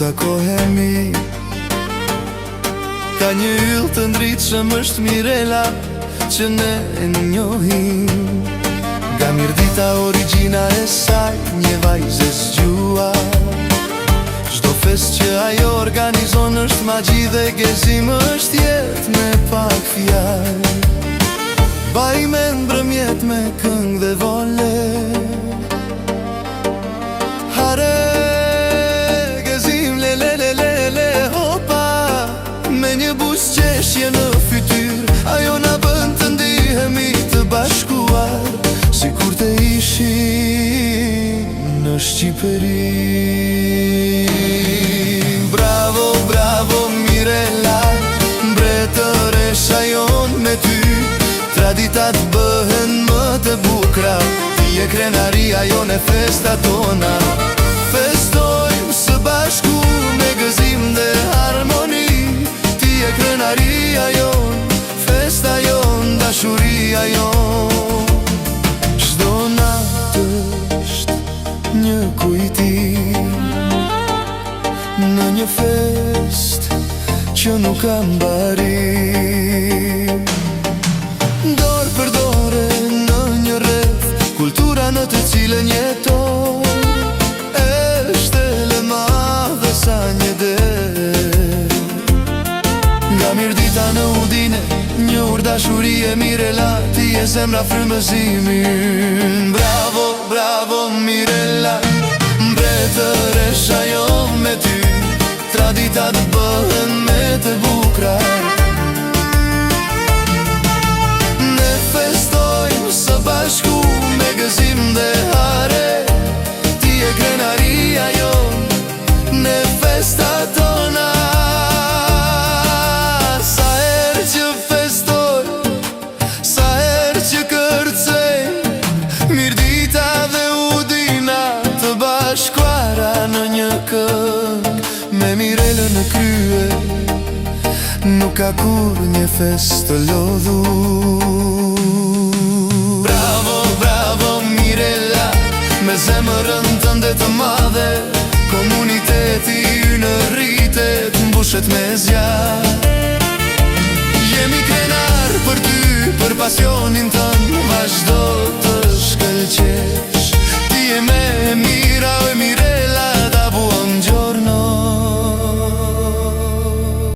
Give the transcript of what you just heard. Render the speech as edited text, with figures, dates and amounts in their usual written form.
takohemi. Ka një yll të ndritshëm është Mirela që ne e njohim. Nga Mirdita origjina e saj, një vajzë e zgjuar. Çdo fest që ajo organizon është magji dhe gëzim, është jetë me pak fjalë. Baj me mbrëmjet me këngë dhe vole. Hare, gëzim le le le le le hopa. Me një buzëqeshje në fytyr, ajo na bën të ndihemi të bashkuar, sikur të ishim në Shqipëri. Bravo, bravo Mirela, mbretëresha jon me ty. Traditat bëhen më të bukra, ti e krenaria jone, festa tona. Festojmë së bashku me gëzim dhe harmoni. Ti e krenaria jon, festa jon, dashuria jon. Çdo natë është një kujtim në një fest që nuk ka mbarim. Dorë për dore në një rreth, kultura në të cilën jeton është e madhe sa një det. Nga Mirdita në Udine, një urdashurie Mirela, ti e zemra frymëzimi. Bravo, bravo Mirela, mbretëresha jon me ty. Traditat bëhen me të bukra, së bashku me gëzim dhe hare. Ti e krenaria jon, ne festa tona. Sa herë që festoj, sa herë që kërcej, Mirdita dhe Udina të bashkuara në një këngë. Me Mirelën në krye, nuk ka kur një fest të lodhur. Me zemërën tënde të madhe, komuniteti ynë rritet, mbushet me zjarr. Jemi krenar për ty, për pasionin tënë, vazhdo